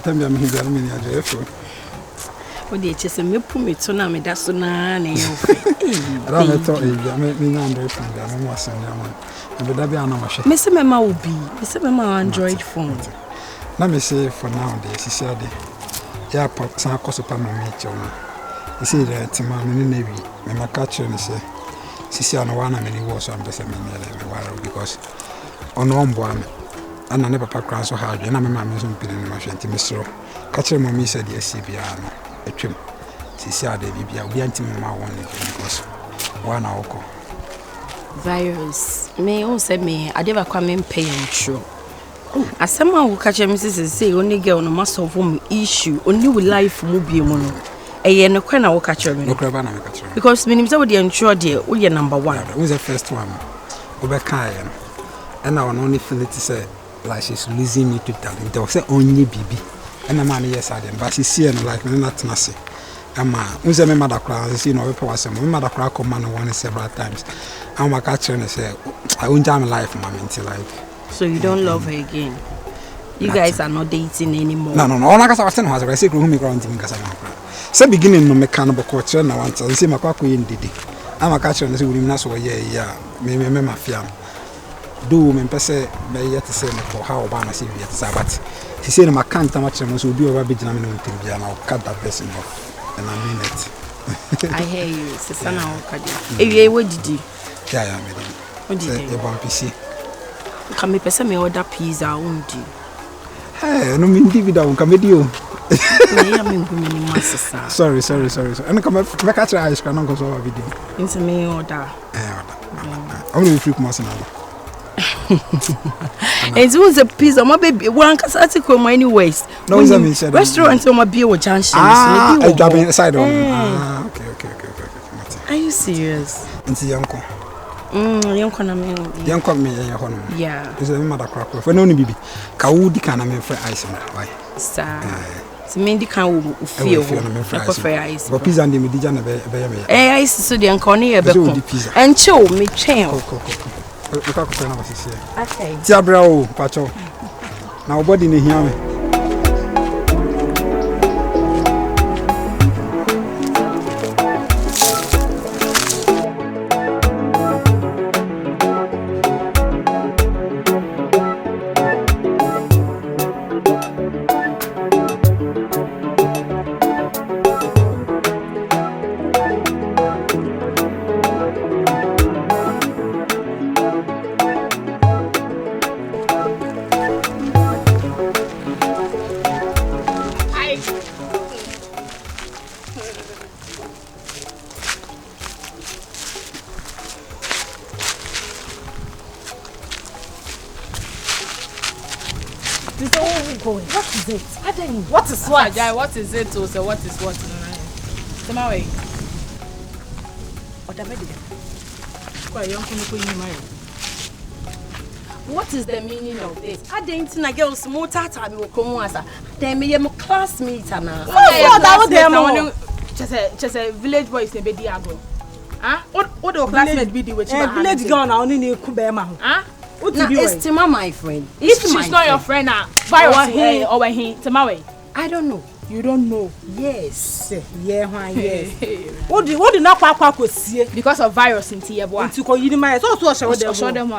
Tell me I'm here, I'm in your phone. What did you say? Me put me to na me that's na na you. I don't thought you me Android phone, I'm was on your man. And that be an amateur. Me say mama will be. Me say mama Android phone. Let me say for now, she said, yeah, pop, some cost upon my mate. You see that Timon in the Navy, when my catcher and say, she said, no one and he was on the because on one boy. And I never pack so hard, and I'm a man who's been in the machine to Mr. Catcher Mommy said, yes, CBR, a trim. She said, I'll be anti mamma one because 1 hour. Virus, me also me, I never come in paying true. As someone who catch Mrs. say, only girl no must of home issue, only with life will be mono. A year no can I catch her because minimum would the ensure dear, we are number one. Who's the first one? Obekayan. And I only feel it to say. Like she's losing me to talent. There was only baby. And a man, yes, I didn't. But she's seeing like me, not Nasi. And my mother cries, you know, my mother cry command one several times. And my catcher and say, I won't jam life, mommy, until like. So you don't love her again? You guys are not dating anymore? No. I guess I was saying, I say, who me ground to me because I'm not. So beginning no mechanical culture, and I want to see my quack in Didi. I'm a catcher and say, we must say, yeah, me, my fiam. Do me pese me yet say me for how Obama see yet sabat. He said my can't much must do over big jam no tin bia na cut that person off and I mean it. I hear you, sister na okadi. Ewie what did you? Yeah, madam. What did you? E bon PC. Can me pese me order pizza undi. Hey, no mean divi da un kamedio. Me am ngumi ni masisa. Sorry. And come me catch ice can go so video. Into me order. I'm going to freak myself now. It was a piece of my baby. One can article my anyways. No, restaurant on my beer with junction. I drop inside on. Okay. Are you serious? It's a young con. Young con me, home. Yeah. It's a mother crack. For no baby. Kaudi can I for ice. Why? Sir. It's mainly can feel for ice. But pizza and the Median. Ice so the uncorny and chill me chain. Okay. Tiabrao, Pacho. Now, body in here. What is what? What is it? So what is what? Come away. What is the meaning of this? I didn't know girls small tata will come as a then me my classmate na. Just a village boy is a baby agro. Huh? What the classmate be the which village girl now only need kubema. Huh? Now, it's Tima, my friend. If she's not your friend, virus or he, Tamawe. I don't know. You don't know? Yes. Yeah, yes. What do not papa see? Because of virus in Tiaboa. To call you my so show them.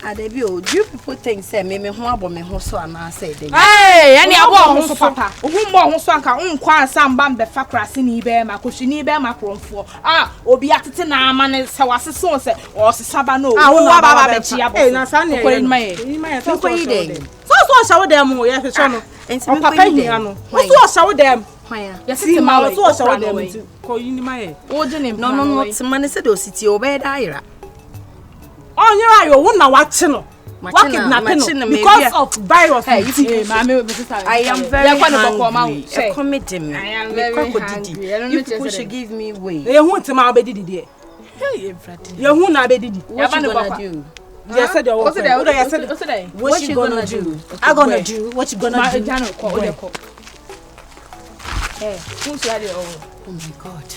Adebio, do you people think say me ho abo me ho so ana say dey? Hey, any abo ho so papa. Ohu mo ho so anka nkwa ansamba mbe fa krase ni be ma kohwini be ma kromfo. Obi atete na ama ne se wase so se o sesaba no. Wo baba be chi abo. Eh, na sa ne. Ko ni maye. So show them we have show no. Enti papa hia no. So show them. Hwan? Yes, Tamawe. So show them. Ko yini maye. Wo je ne. No, Tama ne se do city obey daira. Oh, you are one now watching no. Because of virus. Hey, I am very hungry. Committing me. I am very hungry. You people should give me way. You want to my baby. Hey, you want to be. What you gonna do? Yes, I do. What you gonna do? I gonna do. What you gonna do? Hey, who's ready? Oh my God.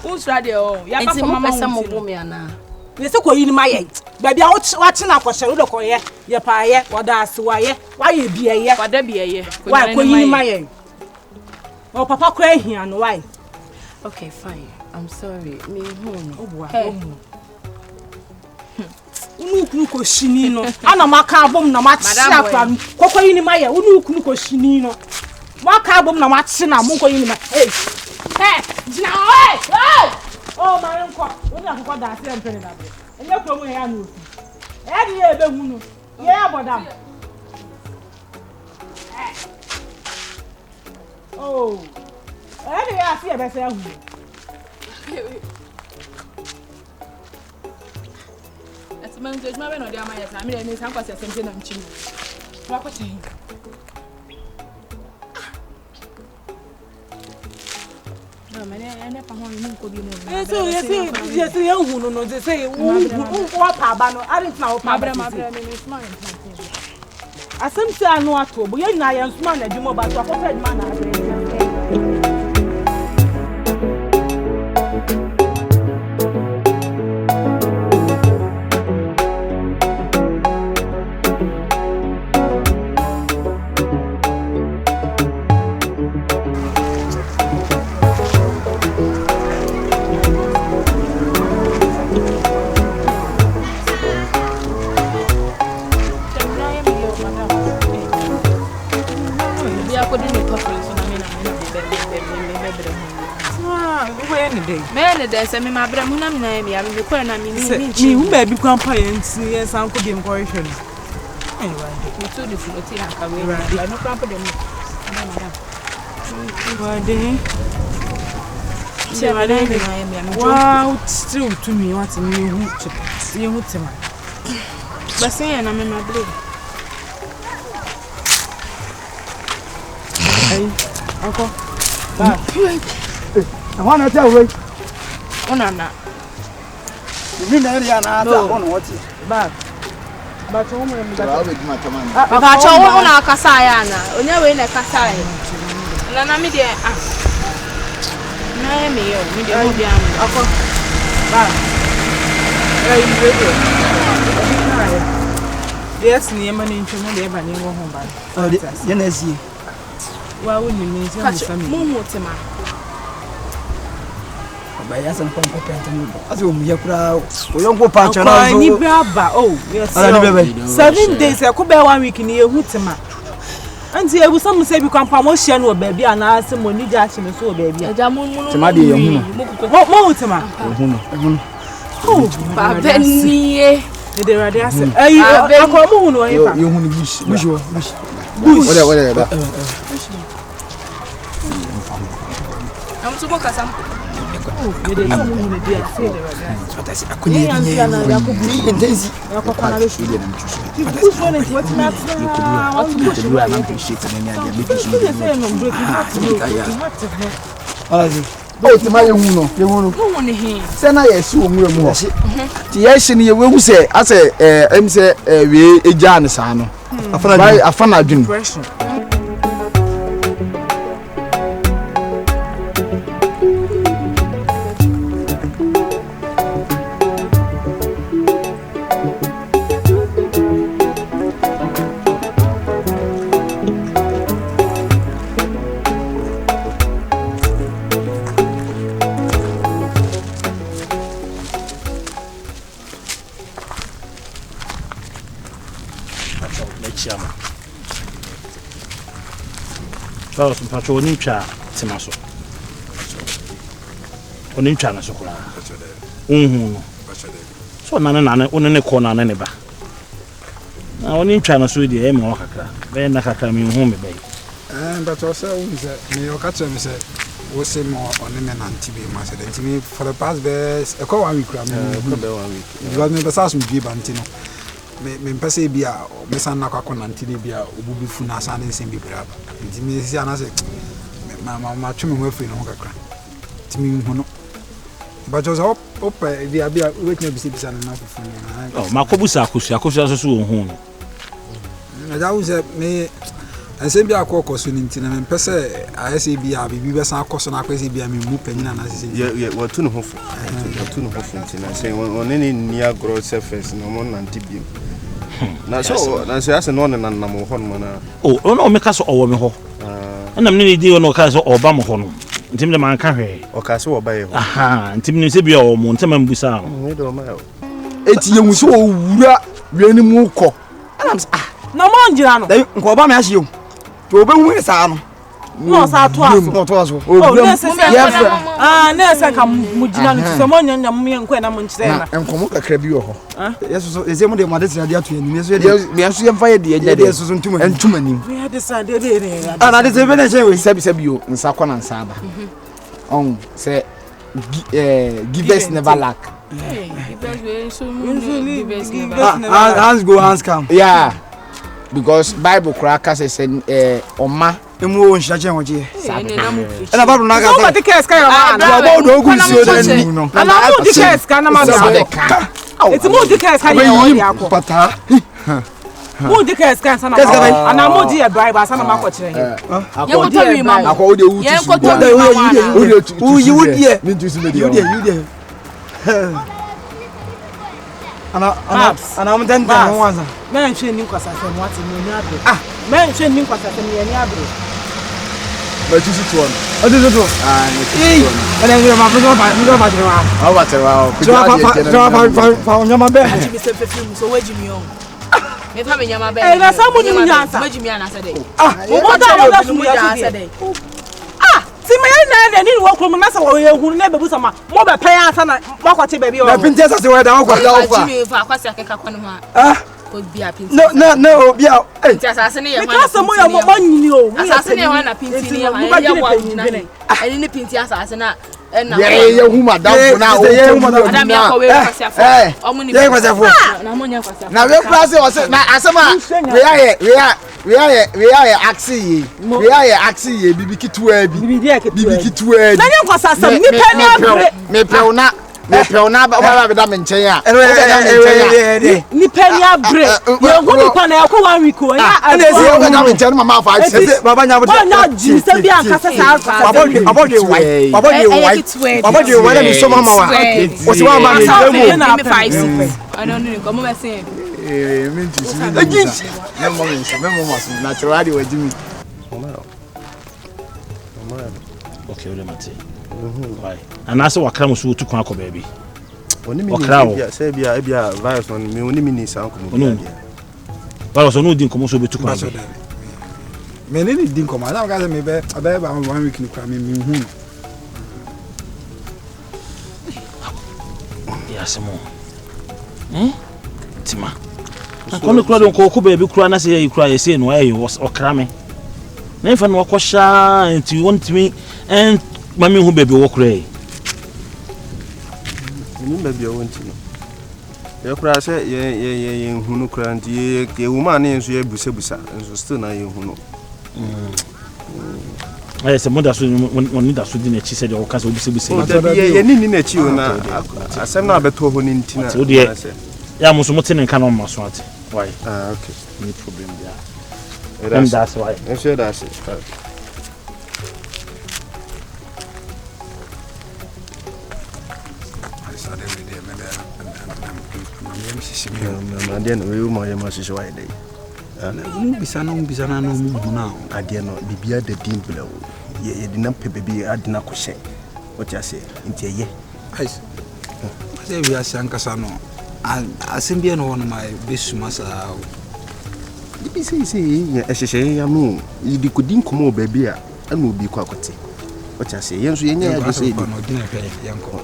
Who's ready? Oh, yeah, it's mama some woman now. You say ko yin my baby I watching akoshe wo ko ye ye pa ye wada wa ye why you be ye wada be ye why ko yin my oh papa kra hia no why okay fine I'm sorry me hu hey unu kunu ko shini no ana maka abom na ma chi akwa ko yin my ye unu kunu ko shini no maka abom na ma chi na mo ko yin my hey hey jina hey oh my uncle we na ko da se empene na be enye ko mu ya no e di e be hu no ye abodam oh e di ya se be se hu ati man je ma be no dia ma ya sa me ni san kwase sempe na mchi wa ko tin Yes, you know, they say, what about I didn't know. I say, I know at all, but you're not a man, and you know, but what man. There's a member who am I am requiring a minute. You baby grandpa and see yes, uncle be incorporation. Anyway, you told the floating away. I no grandpa them. Wow, still to me, what's in you? See what's him. But saying I'm in my blue. Hey, uncle. I want to tell you. Onana. You mean area na ata on what? Bad. But you want me to go with my command. Ba cho wona kasa ya na. Onya we na kasa ya. Na na me de ah. Na me yo, me de mo bia mo. Akọ. Bad. Eh, you dey. Yes, ni ema ni ntwe mo de eba ni wo ho bad. Oh, ye na esi. Wa woni me nse mo sami. Mo tema. Baya san pon potent mu aso mu yakura o yonko pa cha na so ni baba oh yes 7 days e ko be 1 week ni ehu tema anti ebu sam se bi kwampa mo hia no baabi ana ase mo ni ja chi me so baabi aja mo tema de ye hu no mo tema ehu no oh baba niye de rade ase ayi akọ mo hu no ye pa ye hu ni bush whatever am so boka sam Sena yes wo mu mu ho ti yes ni ye wehu se ase em se we eja ne sa no afana adwin Charles Pacho Nimcha Timaso. Onimcha na sokura. So nana onene kona na neba. Na onimcha na so di e mo kakra. Be na kakra mi hu me be. But also me o catch me say we say more onene na ntibi ma say ntimi for the past best e ko 1 week ra me. Ko be 1 week. Because me besa so bi bantino. Me mpese bia me san na kwakọ na ntini bia obubi fu na san nsen bi bra ba ntimi si ana se ma tweme ho afiri no kakra ntimi hu no But was up the abia waiting to see this and enough for me. Oh, Makobusa akosia so wo hu no. That was me and say be akoko so ntina me pese ayese bia bibi be san akoso na akwese bia me mu panyina na sese. Yeah, what to no hofo. What to no hofo ntina say on any near grow surface no mo nante bi. Na so ase no na nam ho no na. Oh, no make so owo me ho. Na me ni di no ka so oba mo ho no. Ntim de man ka hwe. O ka so oba ye ho. Aha, ntim ni se bia o mo ntema mbusa no. We do ma. Eti ye hu so owura wiani mu kɔ. Anam na mo njira no. Dai nko oba me ahye o. To oba hu sa no. No sa to aso. No to aso. Oh, nese ka mujina no se mo nyanya mo ye nko na mo nkire na. Enkomo kakra bi wo ho. Yeso so eze mo de mo de tia de ato ani so de me aso ye mfa ye de nya de so so ntuma nim. We de sa de de. Na de se be na che we sabi o nsa kɔ na nsa ba. On say givers never lack. Hands go hands come. Yeah. Because Bible crackers is Oma emu o nshia chen woje. Na Bible na ga. No the case kan na. Ba do gu si o de no. Na mo the case kan na ma ga. It's mo the case kan ya o ya ko. Pata. Mo the case kan sana. Ana mo di e Bible sana ma ko kire yin. Akọ o de wu ti. O yi wu die. Ni tu si me die. You die. Ana mo tenta ho wanza. Men hwe ni kwasa se mo ati ni abre. Men hwe ni kwasa se ni abre. Ba tu si tu on. O de tu. Ni tu on. Ana ngi ma fuzo ba tiri wa. Ba tiri wa. Fa o nyama be. Mi se perfume so wajimi on. Me fa me nyama be. Na sa mo ni nyansa. Wajimi ana sa dey. Mo da mo da fu ya dey. Si me na ni wo kro na sa wo ye hu na bebu sama mo be pan asa na mo kwache baby o. Na princess say we da wo kwa. Wajimi fa kwase akeka kwano ha. No, be out. Assassin, you because mo ya mo nyini o. Assassin, you want a pinti, you want I didn't pinti assassin. Yeah, hu madam for now. Madam ya ko we kwase afọ. Yeah, kwase afọ. Na mo nya kwase afọ. Na we kwase o say na asema we are axi. We are axi bibi kitua bi. Bibi kitua bi. Na nya kwase asem ni pe na abre. Me pe una ba be da me nchen a. Ni penya bre. Ye hu ni pa na ya ko 1 week o. Na esi o da me nchen mama fa ase. Baba nya bo. Nya ji se bi an kasa sa. Baba de wai. Baba de wai na me so mama wa. O se wa ma me demo. Me 5 I don't know come me say. Me nti si. Na mo me so me mo so natural de wa jimi. Okay, we mate. Why? And that's what comes to kwan ko baby. Oni mi ni say bia virus on me oni mi ni san ko mo bia. Virus on din komo so betu kwan. Me ni din komo na ga me be ba 1 week ni kwa me hu. Ya semo. Tima. Na kono kura don ko baby kura na say kura ye say no ayi okra me. Na fa no okosha enti want me and mami hu baby wo kura yi. Ni baby o wonti no. Ye kura say ye hu no kura nti ye woman ne nso ye busabusa nso still na ye hu no. Aye se moda so woni da so di na chi se de o ka so busabusa. Ye ni na chi o na asem na beto ho ni nti na. So de ya muso mote ne kan no maso ate. Why? Okay. No problem there. And that's why. I'm sure that's it. Ade no we mo ye masisi wa ide. Bisa na no mu huna. Ade no bibia da dimple o. Ye di na pepe bi ade na ko hye. What you say? Nti ye. Ais. Say we are sankasa no. Asembia no one my besuma sa. Bi say ye ehye ya mu. Idi kodin komo baby a ana obi kwa kote. What you say? Yenso ye nya ya say. No dinner yanko.